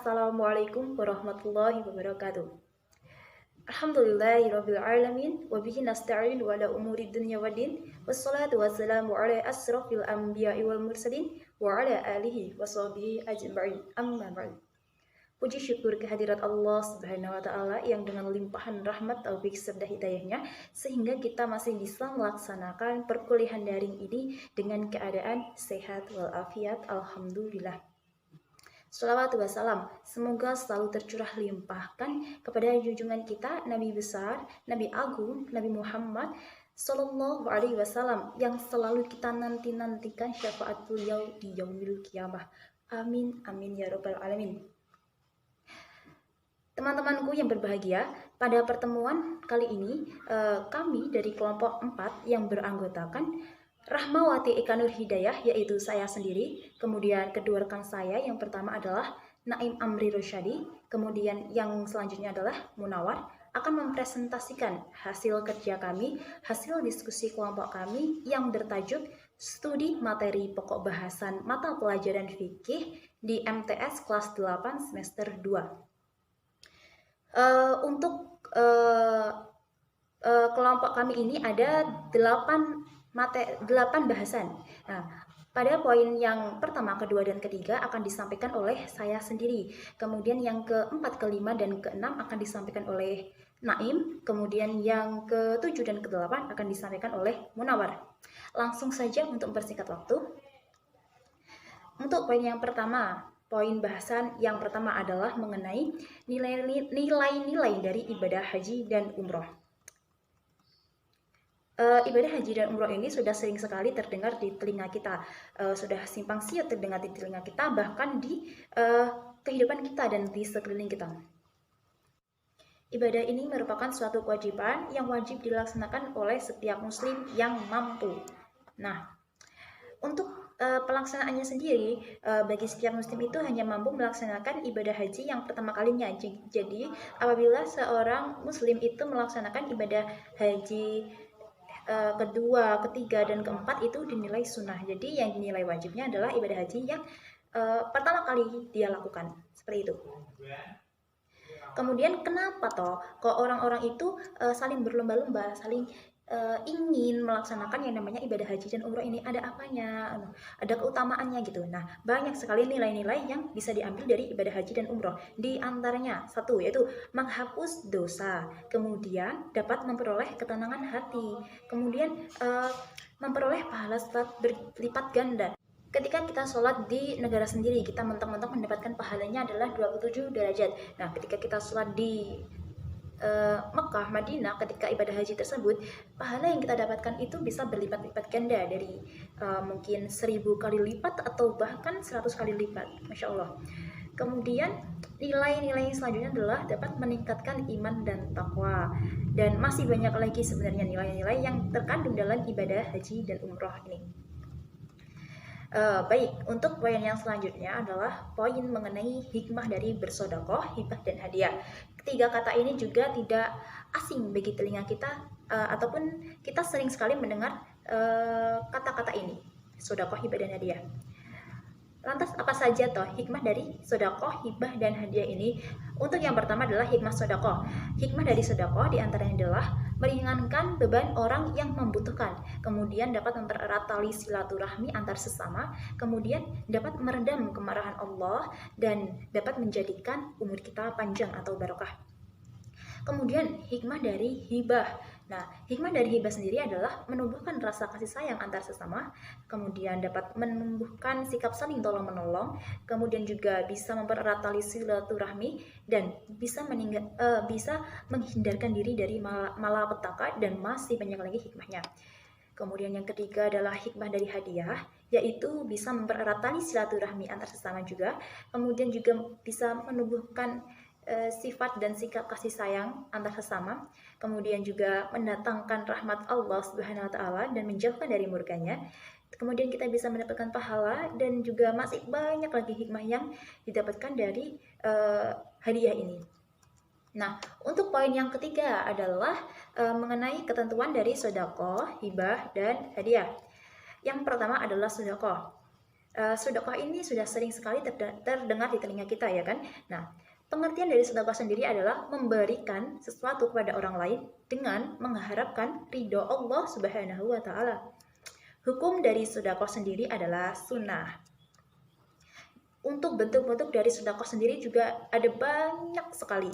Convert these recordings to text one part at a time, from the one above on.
Assalamualaikum warahmatullahi wabarakatuh. Alhamdulillahirabbil alamin wa bihi nasta'in wa ala umuri dunya waddin. Wassalatu wassalamu ala asrofil anbiya'i wal mursalin wa ala alihi wa sahbihi ajma'in. Amma ba'd. Puji syukur kehadirat Allah Subhanahu wa taala yang dengan limpahan rahmat taufik serta hidayahnya sehingga kita masih bisa melaksanakan perkuliahan daring ini dengan keadaan sehat walafiat. Alhamdulillah. Salawat wassalam, semoga selalu tercurah limpahkan kepada junjungan kita Nabi besar, Nabi agung, Nabi Muhammad Sallallahu Alaihi Wasallam yang selalu kita nantikan syafaat beliau di yaumil kiamah. Amin, amin ya robbal alamin. Teman-temanku yang berbahagia, pada pertemuan kali ini kami dari kelompok 4 yang beranggotakan Rahmawati Eka Nur Hidayah, yaitu saya sendiri, kemudian kedua rekan saya yang pertama adalah Naim Amri Rosyadi, kemudian yang selanjutnya adalah Munawar, akan mempresentasikan hasil kerja kami, hasil diskusi kelompok kami yang bertajuk Studi Materi Pokok Bahasan Mata Pelajaran Fikih di MTS kelas 8 semester 2. Untuk kelompok kami ini ada 8 bahasan. Nah, pada poin yang pertama, kedua, dan ketiga akan disampaikan oleh saya sendiri. Kemudian yang keempat, kelima, dan keenam akan disampaikan oleh Naim. Kemudian yang ketujuh dan kedelapan akan disampaikan oleh Munawar. Langsung saja untuk mempersingkat waktu. Untuk poin yang pertama, poin bahasan yang pertama adalah mengenai nilai-nilai dari ibadah haji dan umroh. Ibadah haji dan umroh ini sudah sering sekali terdengar di telinga kita, sudah simpang siur terdengar di telinga kita, bahkan di kehidupan kita dan di sekeliling kita. Ibadah ini merupakan suatu kewajiban yang wajib dilaksanakan oleh setiap muslim yang mampu. Nah, untuk pelaksanaannya sendiri, bagi setiap muslim itu hanya mampu melaksanakan ibadah haji yang pertama kalinya. Jadi, apabila seorang muslim itu melaksanakan ibadah haji kedua, ketiga, dan keempat itu dinilai sunnah. Jadi yang dinilai wajibnya adalah ibadah haji yang pertama kali dia lakukan. Seperti itu. Kemudian kenapa kok orang-orang itu saling berlomba-lomba, saling ingin melaksanakan yang namanya ibadah haji dan umroh ini? Ada apanya? Ada keutamaannya gitu. Nah, banyak sekali nilai-nilai yang bisa diambil dari ibadah haji dan umroh. Di antaranya satu, yaitu menghapus dosa, kemudian dapat memperoleh ketenangan hati, kemudian memperoleh pahala berlipat ganda. Ketika kita sholat di negara sendiri, kita mentok-mentok mendapatkan pahalanya adalah 27 derajat. Nah, ketika kita sholat di Mekah, Madinah, ketika ibadah haji tersebut, pahala yang kita dapatkan itu bisa berlipat-lipat ganda dari mungkin 1000 kali lipat atau bahkan 100 kali lipat. Masya Allah. Kemudian nilai-nilai yang selanjutnya adalah dapat meningkatkan iman dan takwa, dan masih banyak lagi sebenarnya nilai-nilai yang terkandung dalam ibadah haji dan umroh ini. Baik, untuk poin yang selanjutnya adalah poin mengenai hikmah dari bersodakoh, hibah, dan hadiah. Ketiga kata ini juga tidak asing bagi telinga kita, ataupun kita sering sekali mendengar kata-kata ini, sodakoh, hibah, dan hadiah. Lantas apa saja hikmah dari sodakoh, hibah, dan hadiah ini? Untuk yang pertama adalah hikmah sodakoh. Hikmah dari sodakoh diantaranya adalah meringankan beban orang yang membutuhkan, kemudian dapat mempererat tali silaturahmi antar sesama, kemudian dapat meredam kemarahan Allah, dan dapat menjadikan umur kita panjang atau barokah. Kemudian hikmah dari hibah. Nah, hikmah dari hibah sendiri adalah menumbuhkan rasa kasih sayang antar sesama, kemudian dapat menumbuhkan sikap saling tolong-menolong, kemudian juga bisa mempererat tali silaturahmi, dan bisa menghindarkan diri dari malapetaka, dan masih banyak lagi hikmahnya. Kemudian yang ketiga adalah hikmah dari hadiah, yaitu bisa mempererat tali silaturahmi antar sesama juga, kemudian juga bisa menumbuhkan sifat dan sikap kasih sayang antar sesama, kemudian juga mendatangkan rahmat Allah Subhanahu wa taala dan menjauhkan dari murkanya. Kemudian kita bisa mendapatkan pahala, dan juga masih banyak lagi hikmah yang didapatkan dari hadiah ini. Nah, untuk poin yang ketiga adalah mengenai ketentuan dari sedekah, hibah, dan hadiah. Yang pertama adalah sedekah. sedekah ini sudah sering sekali terdengar di telinga kita, ya kan? Nah, pengertian dari sedekah sendiri adalah memberikan sesuatu kepada orang lain dengan mengharapkan ridho Allah Subhanahu wa Ta'ala. Hukum dari sedekah sendiri adalah sunnah. Untuk bentuk-bentuk dari sedekah sendiri juga ada banyak sekali,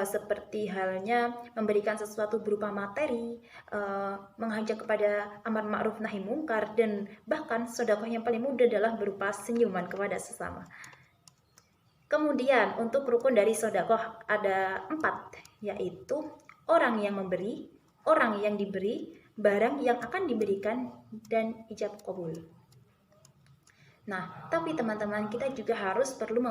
seperti halnya memberikan sesuatu berupa materi, mengajak kepada amar ma'ruf nahi mungkar, dan bahkan sedekah yang paling mudah adalah berupa senyuman kepada sesama. Kemudian untuk rukun dari sedekah ada 4, yaitu orang yang memberi, orang yang diberi, barang yang akan diberikan, dan ijab qabul. Nah, tapi teman-teman, kita juga harus perlu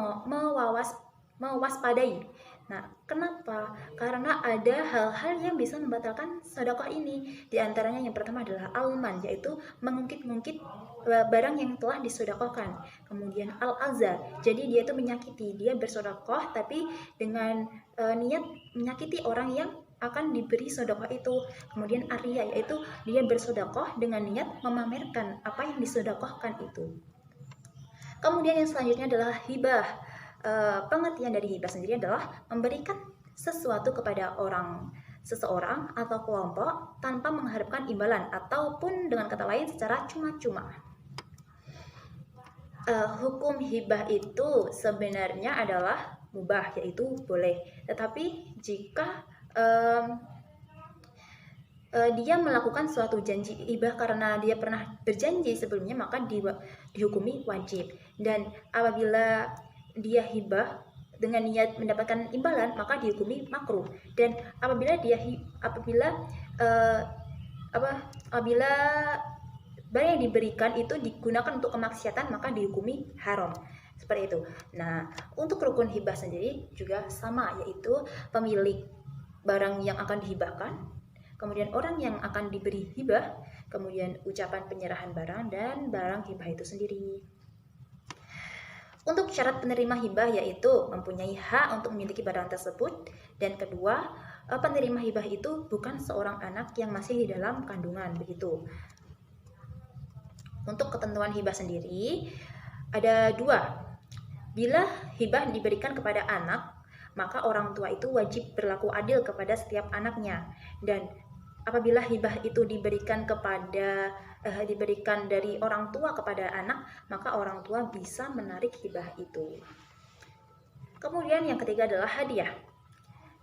mewaspadai. Nah, kenapa? Karena ada hal-hal yang bisa membatalkan sedekah ini. Di antaranya yang pertama adalah alman, yaitu mengungkit-ungkit barang yang telah disedekahkan. Kemudian al-aza, jadi dia itu menyakiti, dia bersedekah tapi dengan niat menyakiti orang yang akan diberi sedekah itu. Kemudian aria, yaitu dia bersedekah dengan niat memamerkan apa yang disedekahkan itu. Kemudian yang selanjutnya adalah hibah. Pengertian dari hibah sendiri adalah memberikan sesuatu kepada seseorang atau kelompok tanpa mengharapkan imbalan, ataupun dengan kata lain secara cuma-cuma. Hukum hibah itu sebenarnya adalah mubah, yaitu boleh. Tetapi jika dia melakukan suatu janji hibah karena dia pernah berjanji sebelumnya, maka dihukumi wajib. Dan apabila dia hibah dengan niat mendapatkan imbalan, maka dihukumi makruh. Dan apabila barang yang diberikan itu digunakan untuk kemaksiatan, maka dihukumi haram. Seperti itu. Nah, untuk rukun hibah sendiri juga sama, yaitu pemilik barang yang akan dihibahkan, kemudian orang yang akan diberi hibah, kemudian ucapan penyerahan barang, dan barang hibah itu sendiri. Untuk syarat penerima hibah yaitu mempunyai hak untuk memiliki barang tersebut, dan kedua, penerima hibah itu bukan seorang anak yang masih di dalam kandungan, begitu. Untuk ketentuan hibah sendiri ada 2. Bila hibah diberikan kepada anak, maka orang tua itu wajib berlaku adil kepada setiap anaknya. Dan apabila hibah itu diberikan dari orang tua kepada anak, maka orang tua bisa menarik hibah itu. Kemudian yang ketiga adalah hadiah.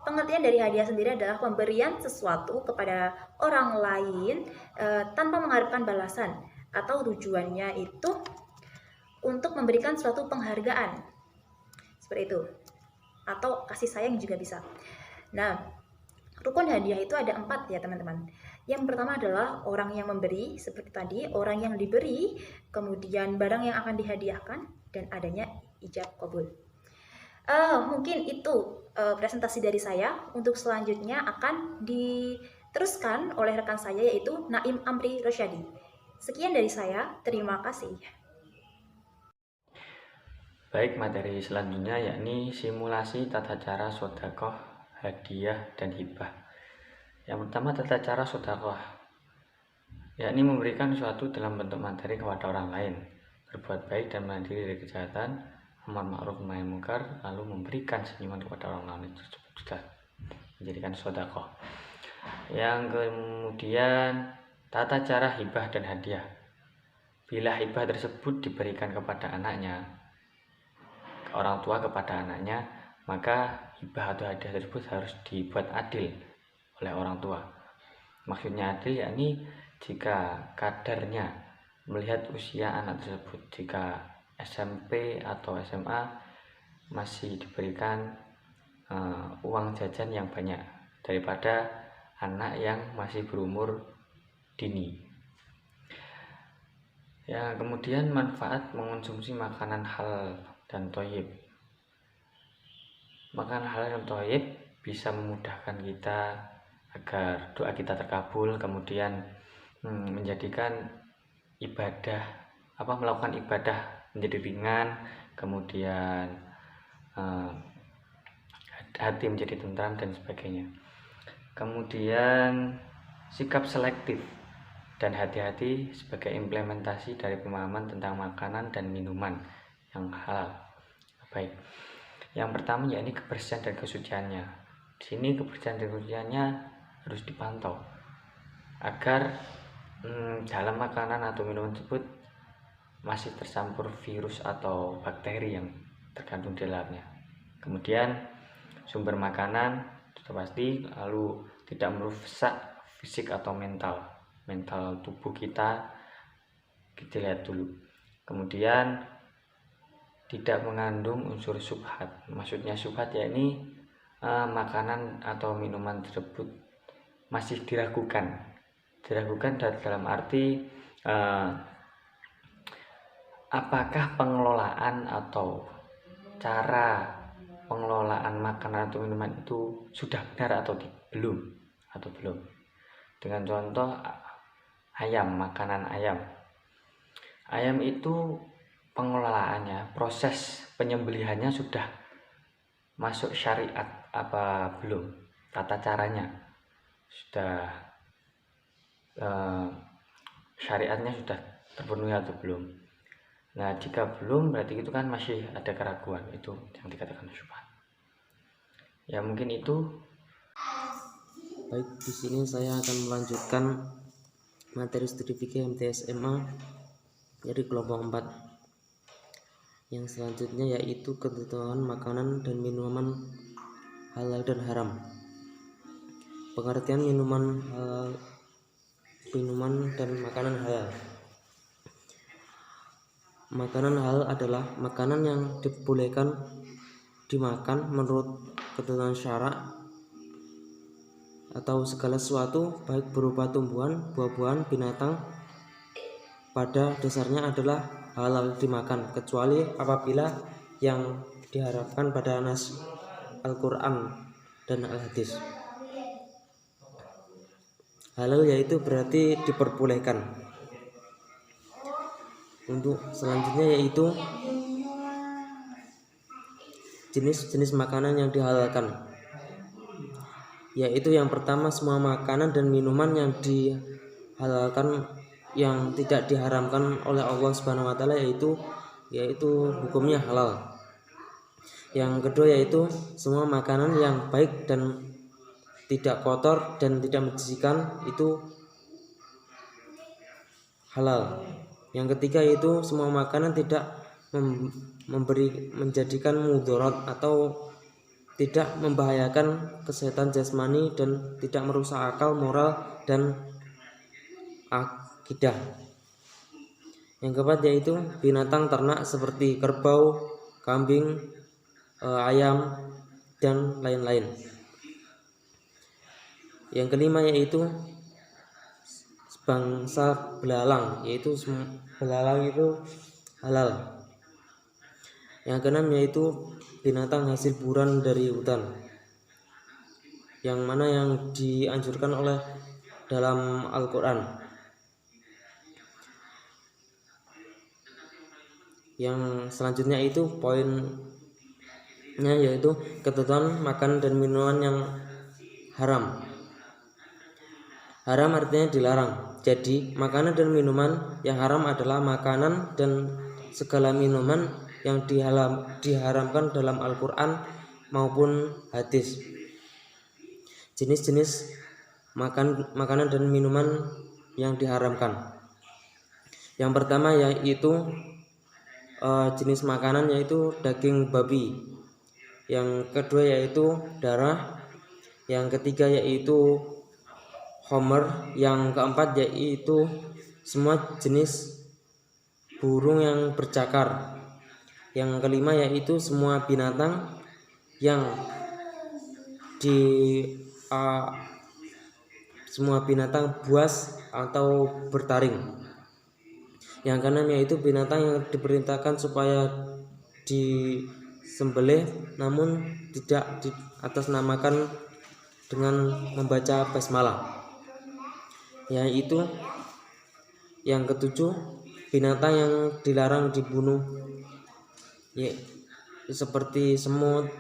Pengertian dari hadiah sendiri adalah pemberian sesuatu kepada orang lain tanpa mengharapkan balasan, atau tujuannya itu untuk memberikan suatu penghargaan, seperti itu, atau kasih sayang juga bisa. Nah, rukun hadiah itu ada 4 ya teman-teman. Yang pertama adalah orang yang memberi, seperti tadi, orang yang diberi, kemudian barang yang akan dihadiahkan, dan adanya ijab qabul. Mungkin itu presentasi dari saya. Untuk selanjutnya akan diteruskan oleh rekan saya, yaitu Naim Amri Rosyadi. Sekian dari saya, terima kasih. Baik, materi selanjutnya yakni simulasi tata cara sedekah, hadiah, dan hibah. Yang pertama, tata cara sedekah, yakni memberikan sesuatu dalam bentuk materi kepada orang lain, berbuat baik dan menahan diri dari kejahatan, amar ma'ruf nahi mungkar, lalu memberikan senyuman kepada orang lain, itu sudah menjadikan sedekah. Yang kemudian, tata cara hibah dan hadiah. Bila hibah tersebut diberikan kepada anaknya, orang tua kepada anaknya, maka hibah atau hadiah tersebut harus dibuat adil oleh orang tua. Maksudnya adil yakni jika kadarnya melihat usia anak tersebut, jika SMP atau SMA masih diberikan uang jajan yang banyak daripada anak yang masih berumur dini. Ya, kemudian manfaat mengonsumsi makanan halal dan thayyib. Makanan halal dan thayyib bisa memudahkan kita agar doa kita terkabul, kemudian menjadikan melakukan ibadah menjadi ringan, kemudian hati menjadi tentram dan sebagainya. Kemudian sikap selektif. dan hati-hati sebagai implementasi dari pemahaman tentang makanan dan minuman yang halal. Baik, yang pertama yakni kebersihan dan kesuciannya. Di sini kebersihan dan kesuciannya harus dipantau agar dalam makanan atau minuman tersebut masih tercampur virus atau bakteri yang terkandung di dalamnya. Kemudian sumber makanan sudah pasti, lalu tidak merusak fisik atau mental tubuh kita lihat dulu. Kemudian tidak mengandung unsur syubhat. Maksudnya syubhat yakni makanan atau minuman tersebut masih diragukan dalam arti apakah pengelolaan atau cara pengelolaan makanan atau minuman itu sudah benar atau belum. Dengan contoh makanan ayam itu pengelolaannya, proses penyembelihannya sudah masuk syariat apa belum, tata caranya sudah syariatnya sudah terpenuhi atau belum. Nah, jika belum berarti itu kan masih ada keraguan, itu yang dikatakan syubhat. Ya mungkin itu. Baik, di sini saya akan melanjutkan materi studi fikih MTSMA dari kelompok 4. Yang selanjutnya yaitu ketentuan makanan dan minuman halal dan haram. Pengertian minuman dan makanan halal. Makanan halal adalah makanan yang dibolehkan dimakan menurut ketentuan syarak atau segala sesuatu baik berupa tumbuhan, buah-buahan, binatang pada dasarnya adalah halal dimakan, kecuali apabila yang diharapkan pada nas Al-Quran dan Al-Hadis. Halal yaitu berarti diperbolehkan. Untuk selanjutnya yaitu jenis-jenis makanan yang dihalalkan, yaitu yang pertama semua makanan dan minuman yang dihalalkan yang tidak diharamkan oleh Allah Subhanahu wa taala yaitu hukumnya halal. Yang kedua yaitu semua makanan yang baik dan tidak kotor dan tidak menjijikan itu halal. Yang ketiga yaitu semua makanan tidak menjadikan mudarat atau tidak membahayakan kesehatan jasmani dan tidak merusak akal, moral dan akidah. Yang keempat yaitu binatang ternak seperti kerbau, kambing, ayam dan lain-lain. Yang kelima yaitu bangsa belalang, yaitu belalang itu halal. Yang keenam yaitu binatang hasil buruan dari hutan, yang mana yang dianjurkan oleh dalam Al-Quran. Yang selanjutnya itu poinnya yaitu ketentuan makan dan minuman yang haram. Haram artinya dilarang. Jadi makanan dan minuman yang haram adalah makanan dan segala minuman yang diharamkan dalam Al-Quran maupun hadis. Jenis-jenis makanan dan minuman yang diharamkan. Yang pertama yaitu jenis makanan yaitu daging babi. Yang kedua yaitu darah. Yang ketiga yaitu homer. Yang keempat yaitu semua jenis burung yang bercakar. Yang kelima yaitu semua binatang yang semua binatang buas atau bertaring. Yang keenam yaitu binatang yang diperintahkan supaya disembelih namun tidak diatasnamakan dengan membaca basmalah. Yaitu yang ketujuh binatang yang dilarang dibunuh, seperti semut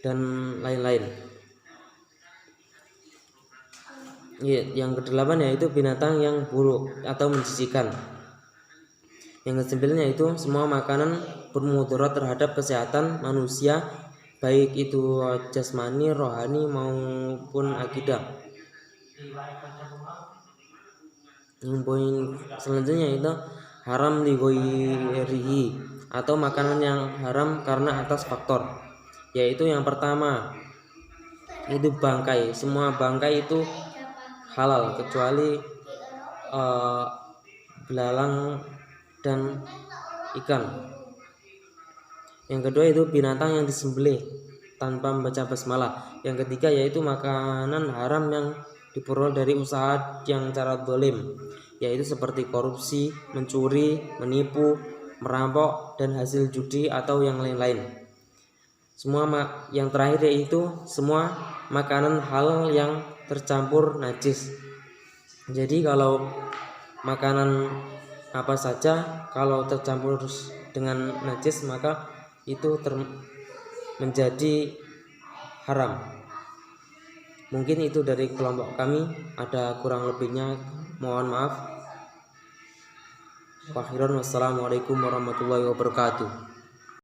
dan lain-lain. Yang kedelapan yaitu binatang yang buruk atau menjijikan. Yang kesembilan yaitu semua makanan bermudarat terhadap kesehatan manusia, baik itu jasmani, rohani maupun akidah. Yang poin selanjutnya itu haram lighairihi atau makanan yang haram karena atas faktor, yaitu yang pertama itu bangkai. Semua bangkai itu halal kecuali belalang dan ikan. Yang kedua itu binatang yang disembelih tanpa membaca basmalah. Yang ketiga yaitu makanan haram yang diperoleh dari usaha yang cara zalim, yaitu seperti korupsi, mencuri, menipu, merampok, dan hasil judi atau yang lain-lain. Yang terakhir yaitu semua makanan halal yang tercampur najis. Jadi kalau makanan apa saja kalau tercampur dengan najis maka itu menjadi haram. Mungkin itu dari kelompok kami, ada kurang lebihnya mohon maaf. Wassalamualaikum warahmatullahi wabarakatuh.